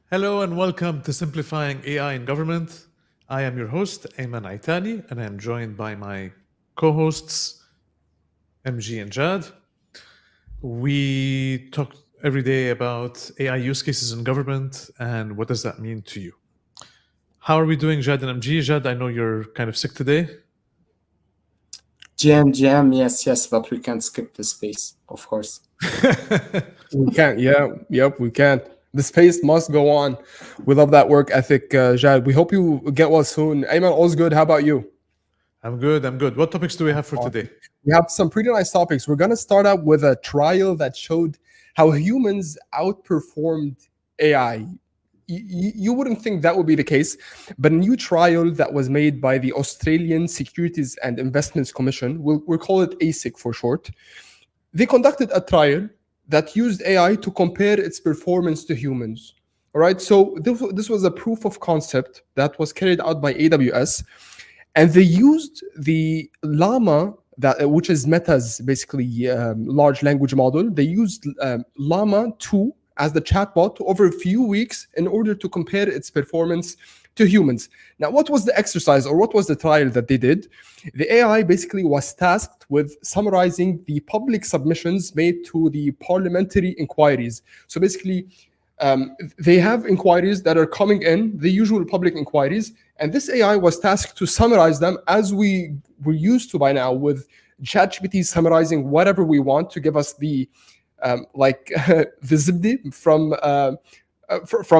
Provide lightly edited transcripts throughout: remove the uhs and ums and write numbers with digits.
Hello and welcome to Simplifying AI in Government. I am your host, Ayman Aitani, and I am joined by my co-hosts, MG and Jad. We talk every day about AI use cases in government and what does that mean to you. How are we doing, Jad and MG? Jad, I know you're kind of sick today. GM, yes, but we can't skip the space, of course. We can't. We can't. The space must go on. We love that work ethic, Jad. We hope you get well soon. Ayman, all's good. How about you? I'm good. What topics do we have for today? We have some pretty nice topics. We're going to start out with a trial that showed how humans outperformed AI. You wouldn't think that would be the case, but a new trial that was made by the Australian Securities and Investments Commission, we'll call it ASIC for short. They conducted a trial that used AI to compare its performance to humans. All right, so this was a proof of concept that was carried out by AWS, and they used the Llama, which is Meta's basically large language model. They used Llama 2 as the chatbot over a few weeks in order to compare its performance to humans. Now, what was the exercise or what was the trial that they did? The AI basically was tasked with summarizing the public submissions made to the parliamentary inquiries. So basically, they have inquiries that are coming in, the usual public inquiries, and this AI was tasked to summarize them as we were used to by now, with ChatGPT summarizing whatever we want to give us the the zibdi from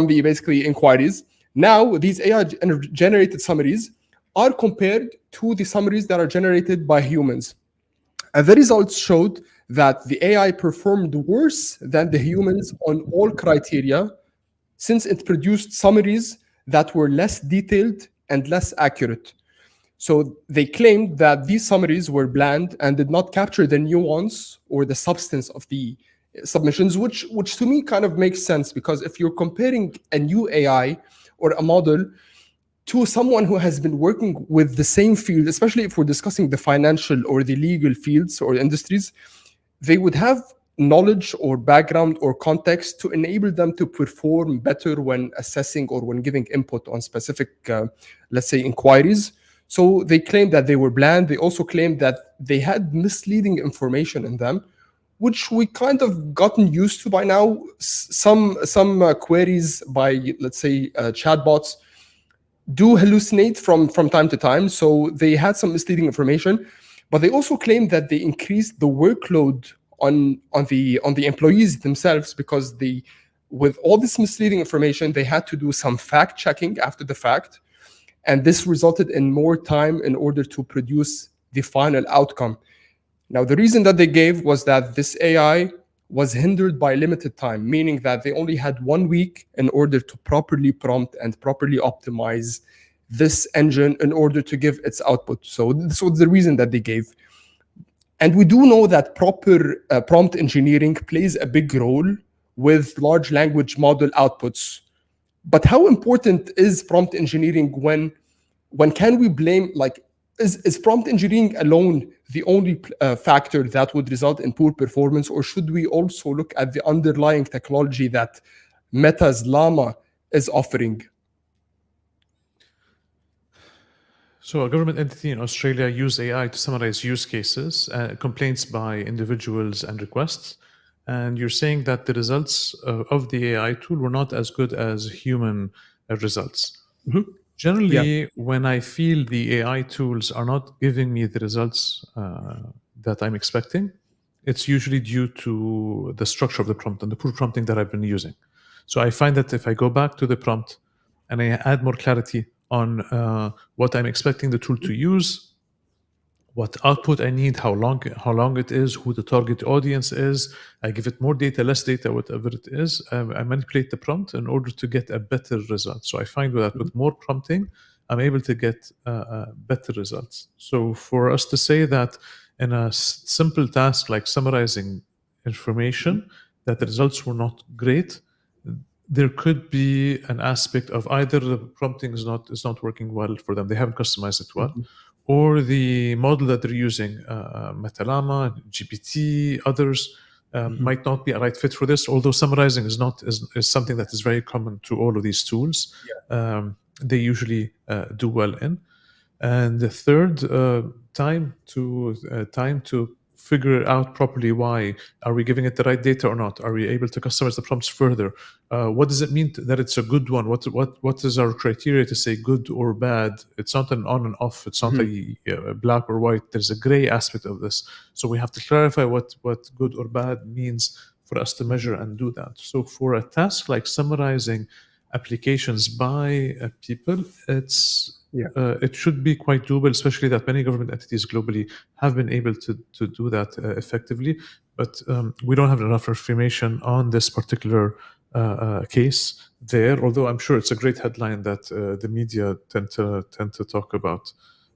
the basically inquiries. Now, these AI-generated summaries are compared to the summaries that are generated by humans. And the results showed that the AI performed worse than the humans on all criteria, since it produced summaries that were less detailed and less accurate. So they claimed that these summaries were bland and did not capture the nuance or the substance of the submissions, which to me kind of makes sense, because if you're comparing a new AI or a model to someone who has been working with the same field, especially if we're discussing the financial or the legal fields or industries, they would have knowledge or background or context to enable them to perform better when assessing or when giving input on specific, let's say, inquiries. So they claimed that they were bland. They also claimed that they had misleading information in them, which we kind of gotten used to by now. Some queries by, let's say, chatbots do hallucinate from time to time. So they had some misleading information, but they also claimed that they increased the workload on the employees themselves, because with all this misleading information, they had to do some fact checking after the fact, and this resulted in more time in order to produce the final outcome. Now, the reason that they gave was that this AI was hindered by limited time, meaning that they only had 1 week in order to properly prompt and properly optimize this engine in order to give its output. So this was the reason that they gave. And we do know that proper prompt engineering plays a big role with large language model outputs. But how important is prompt engineering when can we blame, is prompt engineering alone the only factor that would result in poor performance, or should we also look at the underlying technology that Meta's Llama is offering? So a government entity in Australia used AI to summarize use cases, complaints by individuals and requests. And you're saying that the results of the AI tool were not as good as human results. Mm-hmm. Generally, when I feel the AI tools are not giving me the results that I'm expecting, it's usually due to the structure of the prompt and the poor prompting that I've been using. So I find that if I go back to the prompt and I add more clarity on what I'm expecting the tool to use, what output I need, how long it is, who the target audience is, I give it more data, less data, whatever it is, I manipulate the prompt in order to get a better result. So I find that with more prompting, I'm able to get better results. So for us to say that in a simple task like summarizing information, that the results were not great, there could be an aspect of either the prompting is not working well for them, they haven't customized it well, or the model that they're using, Metalama, GPT, others, might not be a right fit for this. Although summarizing is not is something that is very common to all of these tools. They usually do well in. And the third, time to figure out properly why. Are we giving it the right data or not? Are we able to customize the prompts further? What does it mean that it's a good one? What is our criteria to say good or bad? It's not an on and off. It's not a black or white. There's a gray aspect of this. So we have to clarify what good or bad means for us to measure and do that. So for a task like summarizing applications by people, it should be quite doable, especially that many government entities globally have been able to do that effectively. But we don't have enough information on this particular case there, although I'm sure it's a great headline that the media tend to talk about.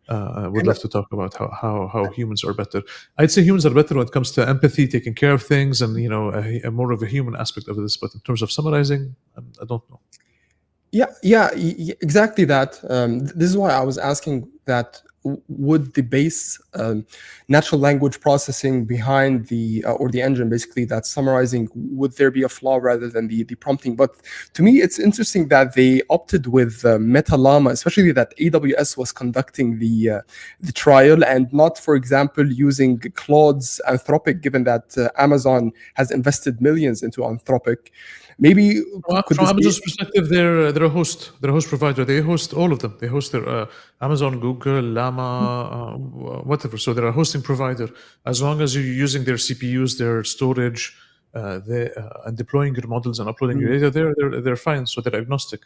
Would love to talk about how humans are better. I'd say humans are better when it comes to empathy, taking care of things, and a more of a human aspect of this. But in terms of summarizing, I don't know. Exactly that. This is why I was asking that. Would the base natural language processing behind the or the engine basically that's summarizing, would there be a flaw rather than the prompting? But to me, it's interesting that they opted with Meta Llama, especially that AWS was conducting the trial and not, for example, using Claude's Anthropic, given that Amazon has invested millions into Anthropic. Maybe from Amazon's perspective, they're a host. They're a host provider. They host all of them. They host their Amazon, Google, Llama, whatever. So they're a hosting provider. As long as you're using their CPUs, their storage, and deploying your models and uploading your data, they're fine. So they're agnostic.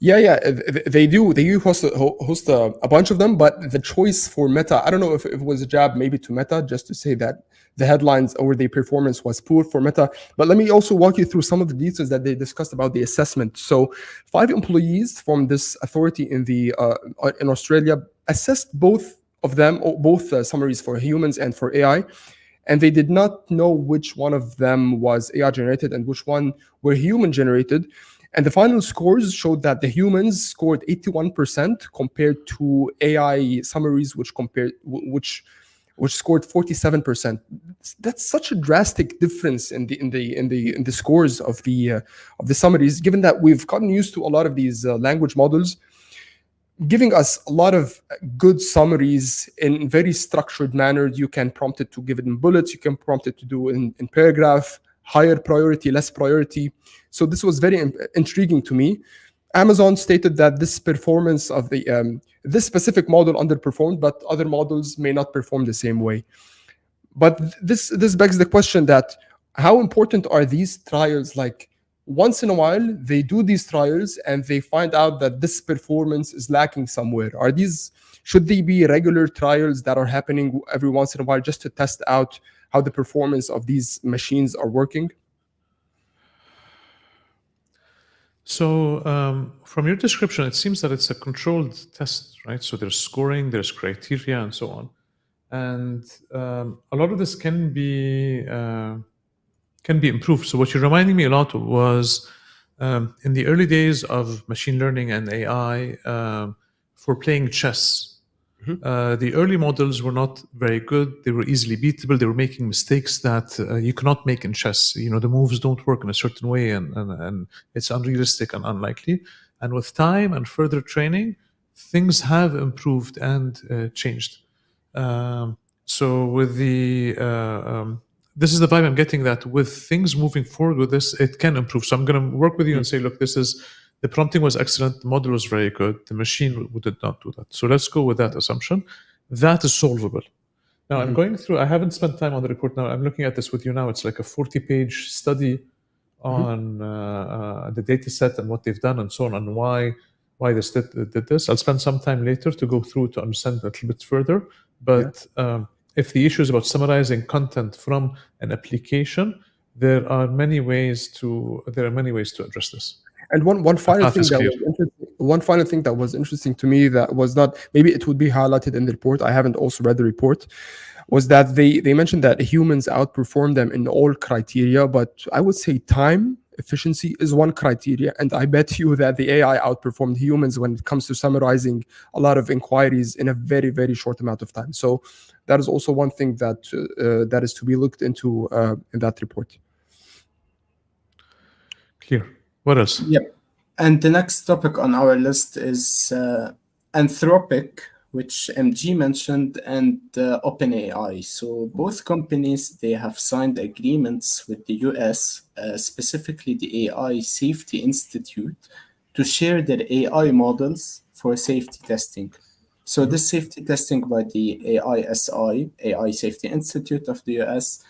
They do. They host a bunch of them, but the choice for Meta, I don't know if it was a jab maybe to Meta just to say that the headlines or the performance was poor for Meta. But let me also walk you through some of the details that they discussed about the assessment. So 5 employees from this authority in Australia assessed both of them, both summaries for humans and for AI. And they did not know which one of them was AI generated and which one were human generated. And the final scores showed that the humans scored 81% compared to AI summaries, which scored 47%. That's such a drastic difference in the scores of the summaries. Given that we've gotten used to a lot of these language models giving us a lot of good summaries in very structured manner. You can prompt it to give it in bullets. You can prompt it to do in paragraph. Higher priority, less priority. So this was very intriguing to me. Amazon stated that this performance of this specific model underperformed, but other models may not perform the same way. But this begs the question that how important are these trials? Like once in a while, they do these trials and they find out that this performance is lacking somewhere. Should they be regular trials that are happening every once in a while just to test out how the performance of these machines are working? So from your description, it seems that it's a controlled test, right? So there's scoring, there's criteria, and so on. And a lot of this can be improved. So what you're reminding me a lot was in the early days of machine learning and AI for playing chess. The early models were not very good. They were easily beatable. They were making mistakes that you cannot make in chess. The moves don't work in a certain way, and it's unrealistic and unlikely. And with time and further training, things have improved and changed. So with this is the vibe I'm getting, that with things moving forward with this, it can improve. So I'm going to work with you and say, look, the prompting was excellent. The model was very good. The machine did not do that. So let's go with that assumption. That is solvable. Now I'm going through, I haven't spent time on the report now. I'm looking at this with you now. It's like a 40-page study on the data set and what they've done and so on, and why they did this. I'll spend some time later to go through to understand a little bit further. But if the issue is about summarizing content from an application, there are many ways to address this. And one final thing that was interesting to me, that was not, maybe it would be highlighted in the report, I haven't also read the report, was that they mentioned that humans outperform them in all criteria, but I would say time efficiency is one criteria, and I bet you that the AI outperformed humans when it comes to summarizing a lot of inquiries in a very, very short amount of time. So that is also one thing that that is to be looked into in that report. Clear. What else? Yep. And the next topic on our list is Anthropic, which MG mentioned, and OpenAI. So both companies, they have signed agreements with the US, specifically the AI Safety Institute, to share their AI models for safety testing. So this safety testing by the AISI, AI Safety Institute of the US,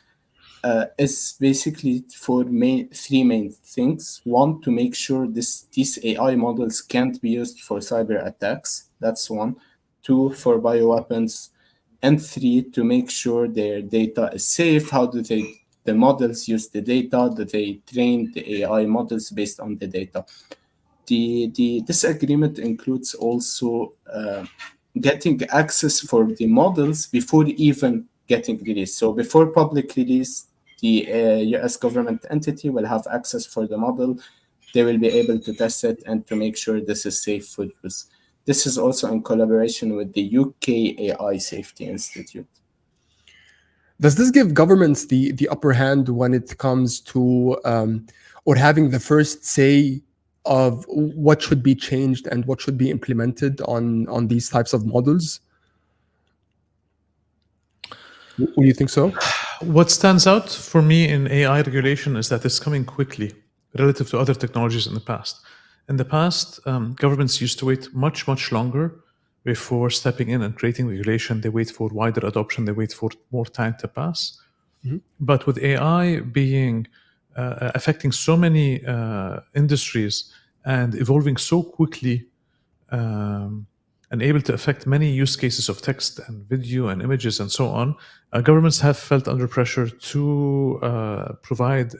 is basically for three main things. One, to make sure these AI models can't be used for cyber attacks. That's one. Two, for bioweapons. And three, to make sure their data is safe. How do the models use the data? Do they train the AI models based on the data? This agreement includes also getting access for the models before even getting released. So before public release, the US government entity will have access for the model. They will be able to test it and to make sure this is safe for use. This is also in collaboration with the UK AI Safety Institute. Does this give governments the upper hand when it comes to or having the first say of what should be changed and what should be implemented on these types of models? Would you think so? What stands out for me in AI regulation is that it's coming quickly relative to other technologies in the past. In the past, governments used to wait much, much longer before stepping in and creating regulation. They wait for wider adoption, they wait for more time to pass. But with AI being affecting so many industries and evolving so quickly, and able to affect many use cases of text and video and images and so on, governments have felt under pressure to provide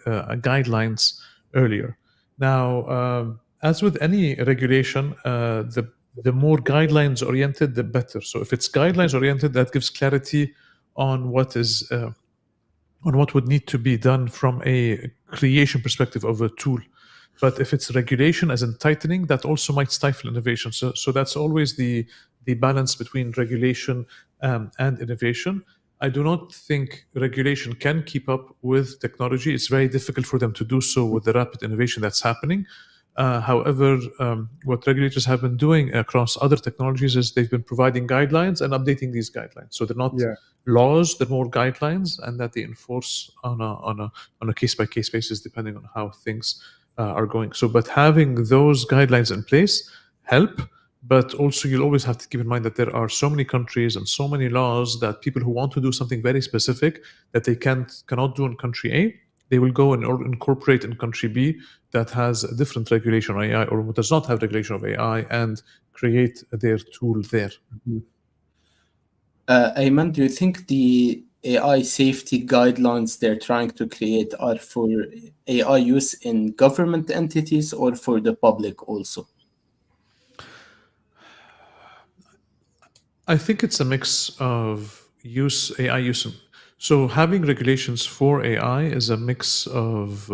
guidelines earlier. Now, as with any regulation, the more guidelines oriented, the better. So if it's guidelines oriented, that gives clarity on what is on what would need to be done from a creation perspective of a tool. But if it's regulation as in tightening, that also might stifle innovation. So that's always the balance between regulation and innovation. I do not think regulation can keep up with technology. It's very difficult for them to do so with the rapid innovation that's happening. However, what regulators have been doing across other technologies is they've been providing guidelines and updating these guidelines. So they're not laws, they're more guidelines, and that they enforce on a case by case basis depending on how things are going. So, but having those guidelines in place help. But also, you'll always have to keep in mind that there are so many countries and so many laws that people who want to do something very specific that they cannot do in country A, they will go and incorporate in country B that has a different regulation of AI or does not have regulation of AI and create their tool there. Ayman, do you think the AI safety guidelines they're trying to create are for AI use in government entities or for the public also? I think it's a mix of AI use. So having regulations for AI is a mix of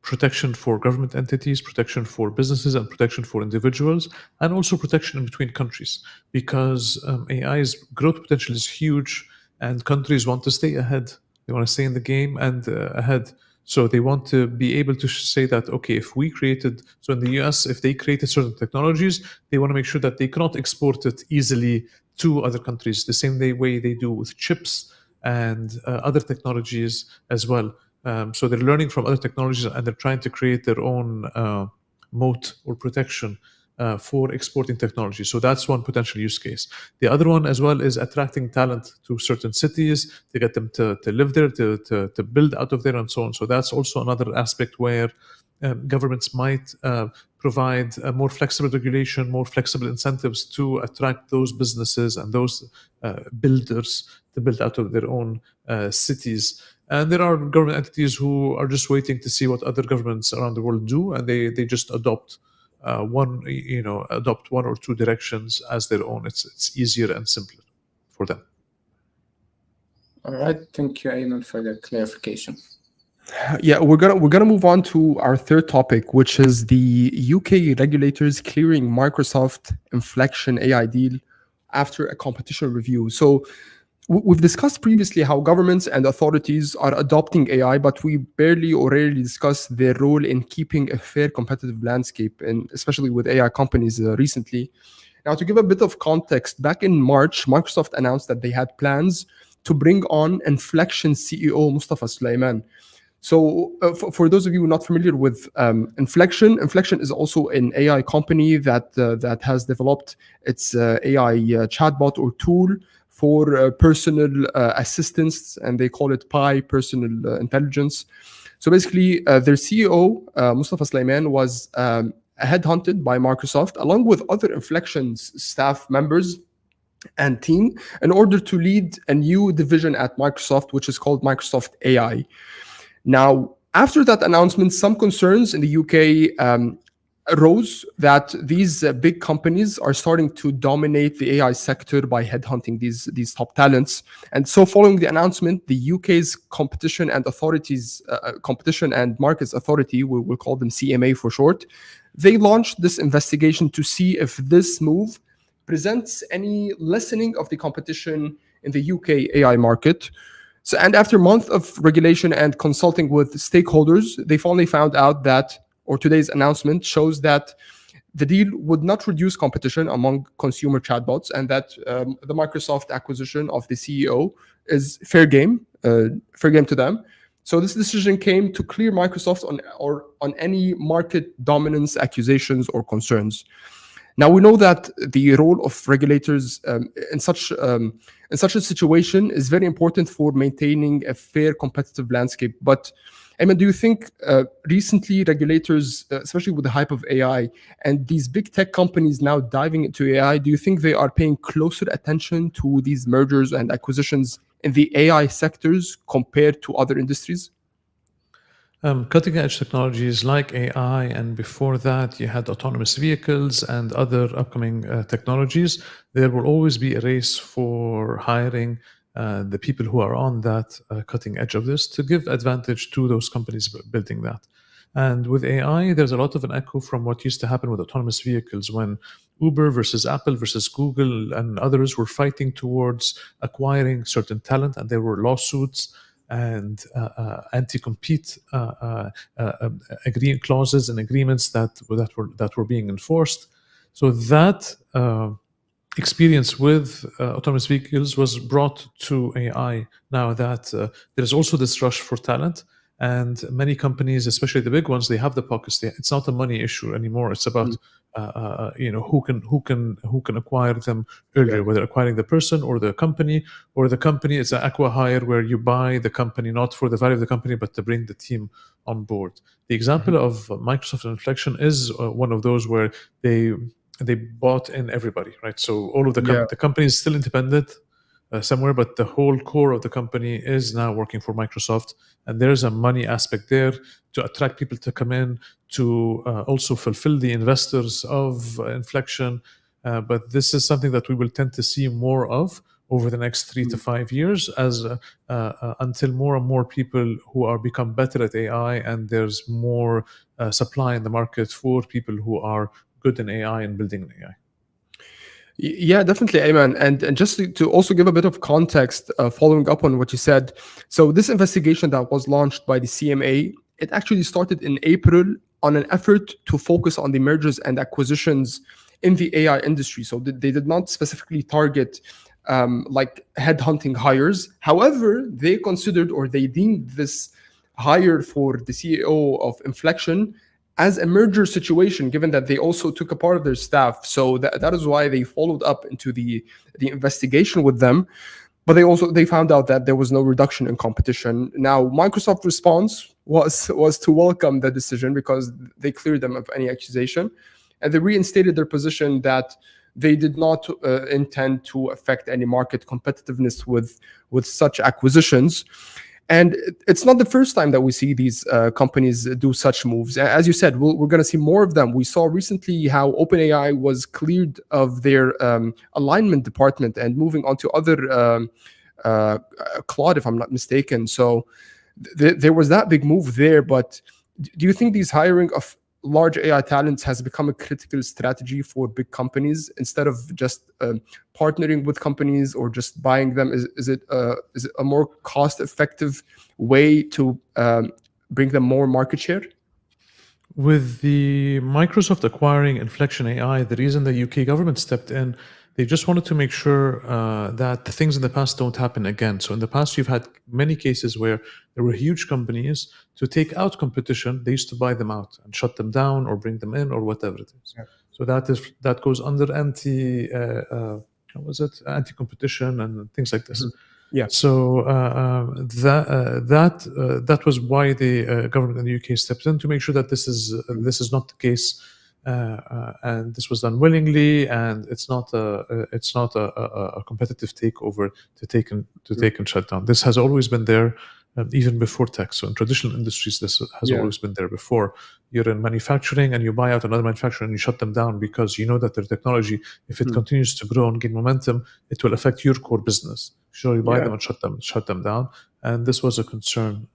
protection for government entities, protection for businesses, and protection for individuals, and also protection in between countries. Because AI's growth potential is huge, and countries want to stay ahead. They want to stay in the game and ahead. So they want to be able to say that, okay, if we created, so in the US, if they created certain technologies, they want to make sure that they cannot export it easily to other countries the same way they do with chips and other technologies as well. So they're learning from other technologies and they're trying to create their own moat or protection for exporting technology. So that's one potential use case. The other one as well is attracting talent to certain cities to get them to live there, to build out of there and so on. So that's also another aspect where governments might provide a more flexible regulation, more flexible incentives to attract those businesses and those builders to build out of their own cities. And there are government entities who are just waiting to see what other governments around the world do, and they just adopt adopt one or two directions as their own. It's easier and simpler for them. All right, thank you, Ayman, for the clarification. Yeah, we're gonna move on to our third topic, which is the UK regulators clearing Microsoft Inflection AI deal after a competition review. So we've discussed previously how governments and authorities are adopting AI, but we barely or rarely discuss their role in keeping a fair competitive landscape, and especially with AI companies recently. Now, to give a bit of context, back in March, Microsoft announced that they had plans to bring on Inflection CEO Mustafa Sulaiman. So, for those of you not familiar with Inflection is also an AI company that has developed its AI chatbot or tool for personal assistance, and they call it Pi Personal Intelligence. So basically, their CEO Mustafa Sulaiman was headhunted by Microsoft along with other Inflection's staff members and team in order to lead a new division at Microsoft, which is called Microsoft AI. Now, after that announcement, some concerns in the UK arose that these big companies are starting to dominate the AI sector by headhunting these top talents. And so, following the announcement, the UK's Competition and Markets Authority, we'll call them CMA for short, they launched this investigation to see if this move presents any lessening of the competition in the UK AI market. So, and after months of regulation and consulting with stakeholders, they finally found out that, or today's announcement shows that the deal would not reduce competition among consumer chatbots, and that the Microsoft acquisition of the CEO is fair game to them. So this decision came to clear Microsoft on any market dominance accusations or concerns. Now we know that the role of regulators in such a situation is very important for maintaining a fair competitive landscape. But Ayman, do you think recently regulators, especially with the hype of AI and these big tech companies now diving into AI, do you think they are paying closer attention to these mergers and acquisitions in the AI sectors compared to other industries? Cutting edge technologies like AI, and before that, you had autonomous vehicles and other upcoming technologies. There will always be a race for hiring the people who are on that cutting edge of this to give advantage to those companies building that. And with AI, there's a lot of an echo from what used to happen with autonomous vehicles when Uber versus Apple versus Google and others were fighting towards acquiring certain talent, and there were lawsuits and anti-compete clauses and agreements that were being enforced. So that experience with autonomous vehicles was brought to AI. Now that there's also this rush for talent, and many companies, especially the big ones, they have the pockets. It's not a money issue anymore. It's about who can acquire them earlier, Yeah. whether acquiring the person or the company, or the company. It's an acqui-hire where you buy the company not for the value of the company, but to bring the team on board. The example Mhm. of Microsoft Inflection is one of those where they bought in everybody, right? So all of Yeah. the company is still independent somewhere, but the whole core of the company is now working for Microsoft, and there's a money aspect there to attract people to come in to also fulfill the investors of Inflection. But this is something that we will tend to see more of over the next 3 to 5 years, as until more and more people who are become better at AI, and there's more supply in the market for people who are good in AI and building an AI. Yeah, definitely, Ayman. And just to also give a bit of context, following up on what you said. So this investigation that was launched by the CMA, it actually started in April on an effort to focus on the mergers and acquisitions in the AI industry. So they did not specifically target like headhunting hires. However, they considered or they deemed this hire for the CEO of Inflection as a merger situation, given that they also took a part of their staff. So that is why they followed up into the investigation with them. But they found out that there was no reduction in competition. Now, Microsoft response was to welcome the decision because they cleared them of any accusation, and they reinstated their position that they did not intend to affect any market competitiveness with such acquisitions. And it's not the first time that we see these companies do such moves. As you said, we're going to see more of them. We saw recently how OpenAI was cleared of their alignment department and moving on to other Claude, if I'm not mistaken. So there was that big move there. But do you think these hiring of large AI talents has become a critical strategy for big companies instead of just partnering with companies or just buying them? Is it a more cost-effective way to bring them more market share? With the Microsoft acquiring Inflection AI, the reason the UK government stepped in, they just wanted to make sure that the things in the past don't happen again. So in the past, you've had many cases where there were huge companies to take out competition. They used to buy them out and shut them down or bring them in or whatever it is. Yeah. So that goes under what was it, anti-competition and things like this. Yeah. So that was why the government in the UK stepped in to make sure that this is not the case, and this was done willingly, and it's not a competitive takeover to take and shut down. This has always been there. Even before tech. So in traditional industries, this has Yeah. always been there before. You're in manufacturing and you buy out another manufacturer and you shut them down because you know that their technology, if it continues to grow and gain momentum, it will affect your core business. So you buy Yeah. them and shut them down. And this was a concern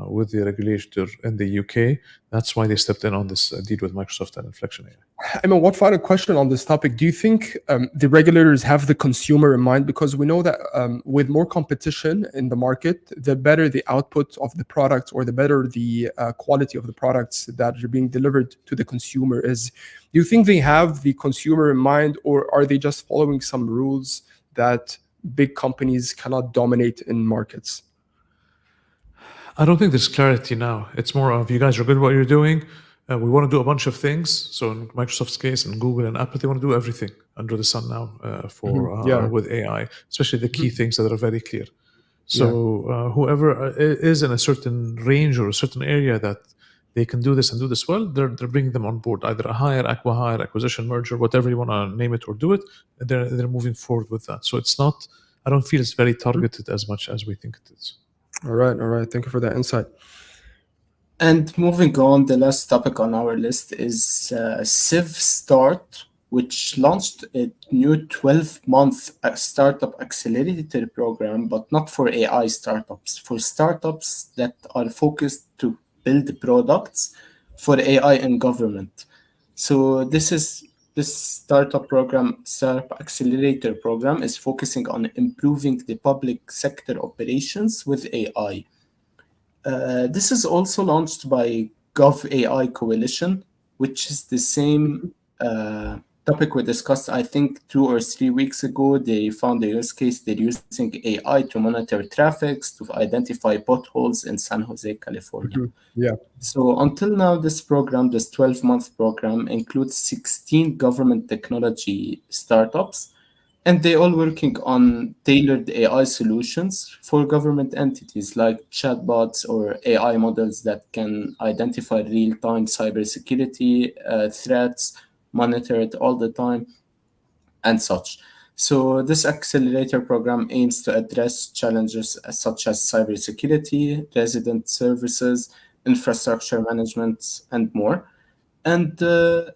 with the regulator in the UK. That's why they stepped in on this deal with Microsoft and Inflection AI. I mean, one final question on this topic. Do you think the regulators have the consumer in mind? Because we know that with more competition in the market, the better the output of the product or the better the quality of the products that are being delivered to the consumer is. Do you think they have the consumer in mind, or are they just following some rules that big companies cannot dominate in markets? I don't think there's clarity now. It's more of you guys are good at what you're doing. We want to do a bunch of things. So in Microsoft's case and Google and Apple, they want to do everything under the sun now with AI, especially the key things that are very clear. So whoever is in a certain range or a certain area that they can do this and do this well, they're bringing them on board, either a hire, acqui-hire, acquisition, merger, whatever you want to name it or do it. They're moving forward with that. So it's not. I don't feel it's very targeted as much as we think it is. All right. Thank you for that insight. And moving on, the last topic on our list is CivStart, which launched a new 12-month startup accelerator program, but not for AI startups, for startups that are focused to build products for AI in government. So this startup accelerator program is focusing on improving the public sector operations with AI. This is also launched by GovAI Coalition, which is the same topic we discussed, I think, 2 or 3 weeks ago. They found a use case. They're using AI to monitor traffic, to identify potholes in San Jose, California. Yeah. So until now, this 12-month program, includes 16 government technology startups, and they all working on tailored AI solutions for government entities like chatbots or AI models that can identify real-time cybersecurity threats, monitor it all the time, and such. So this accelerator program aims to address challenges such as cybersecurity, resident services, infrastructure management, and more. And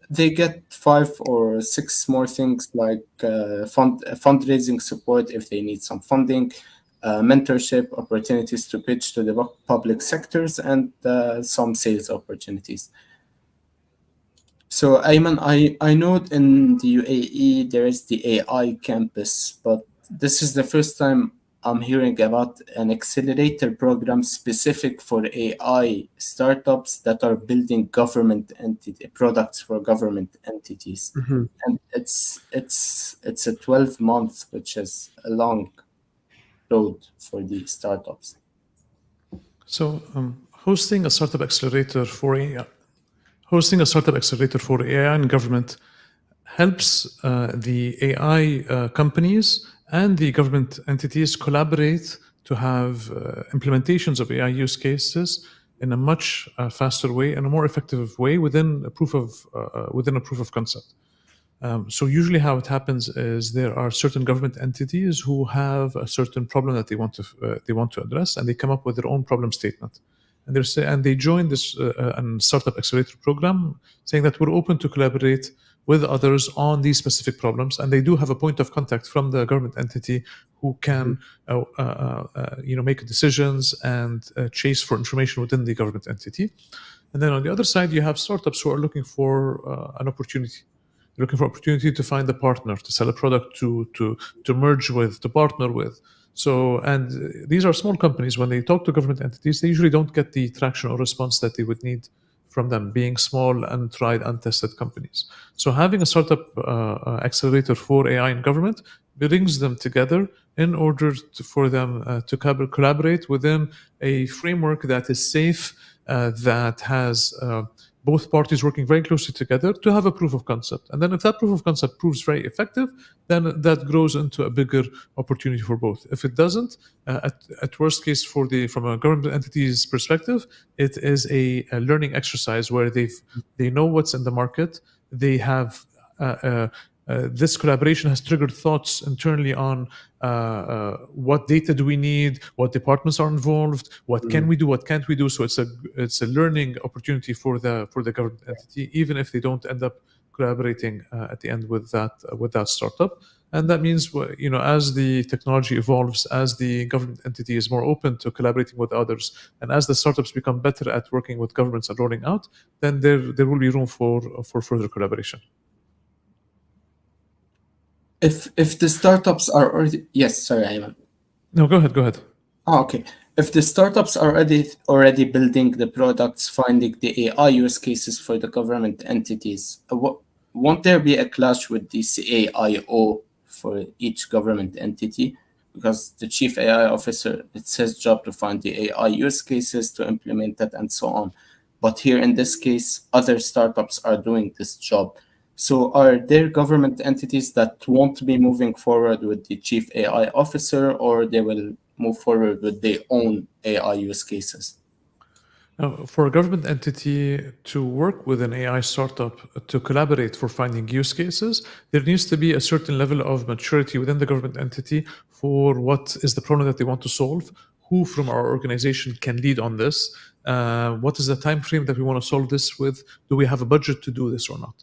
they get 5 or 6 more things like fundraising support if they need some funding, mentorship, opportunities to pitch to the public sectors, and some sales opportunities. So Ayman, I know in the UAE there is the AI campus, but this is the first time I'm hearing about an accelerator program specific for AI startups that are building government entity products for government entities. And it's a 12-month, which is a long road for the startups. So hosting a startup accelerator for AI in government helps the AI companies and the government entities collaborate to have implementations of AI use cases in a much faster way and a more effective way within a proof of concept. So usually how it happens is there are certain government entities who have a certain problem that they want to address, and they come up with their own problem statement. And they join this startup accelerator program, saying that we're open to collaborate with others on these specific problems, and they do have a point of contact from the government entity who can make decisions and chase for information within the government entity. And then on the other side, you have startups who are looking for an opportunity. They're looking for opportunity to find a partner, to sell a product, to merge with, to partner with. So, and these are small companies. When they talk to government entities, they usually don't get the traction or response that they would need from them, being small, untried, untested companies. So, having a startup accelerator for AI in government brings them together in order for them to collaborate within a framework that is safe, that has both parties working very closely together to have a proof of concept. And then if that proof of concept proves very effective, then that grows into a bigger opportunity for both. If it doesn't, at worst case from a government entity's perspective, it is a learning exercise where they know what's in the market. They have this collaboration has triggered thoughts internally on what data do we need, what departments are involved, what can we do, what can't we do. So it's a learning opportunity for the government entity, even if they don't end up collaborating at the end with that startup. And that means, as the technology evolves, as the government entity is more open to collaborating with others, and as the startups become better at working with governments and rolling out, then there will be room for further collaboration. If the startups are already... Yes, sorry, Ayman. No, go ahead. Oh, okay. If the startups are already building the products, finding the AI use cases for the government entities, won't there be a clash with the CAIO for each government entity? Because the chief AI officer, it's his job to find the AI use cases, to implement it, and so on. But here in this case, other startups are doing this job. So are there government entities that won't be moving forward with the chief AI officer, or they will move forward with their own AI use cases? Now, for a government entity to work with an AI startup to collaborate for finding use cases, there needs to be a certain level of maturity within the government entity for what is the problem that they want to solve, who from our organization can lead on this, what is the time frame that we want to solve this with, do we have a budget to do this or not.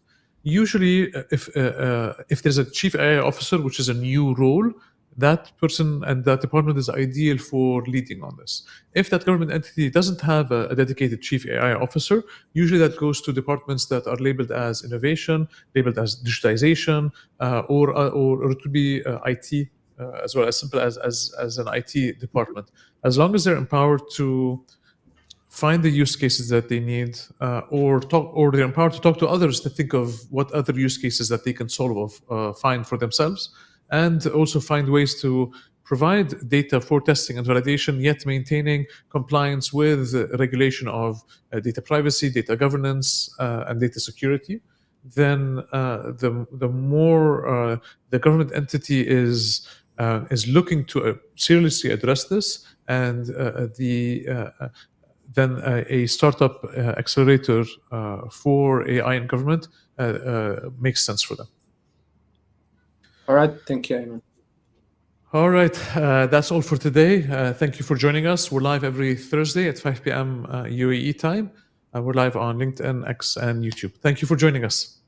Usually, if there's a chief AI officer, which is a new role, that person and that department is ideal for leading on this. If that government entity doesn't have a dedicated chief AI officer, usually that goes to departments that are labeled as innovation, labeled as digitization, or it could be IT as well, as simple as an IT department. As long as they're empowered to find the use cases that they need, or they're empowered to talk to others to think of what other use cases that they can find for themselves, and also find ways to provide data for testing and validation, yet maintaining compliance with regulation of data privacy, data governance, and data security. Then the more the government entity is looking to seriously address this, and then a startup accelerator for AI in government makes sense for them. All right, thank you, Ayman. All right, that's all for today. Thank you for joining us. We're live every Thursday at 5 p.m. UAE time. We're live on LinkedIn, X, and YouTube. Thank you for joining us.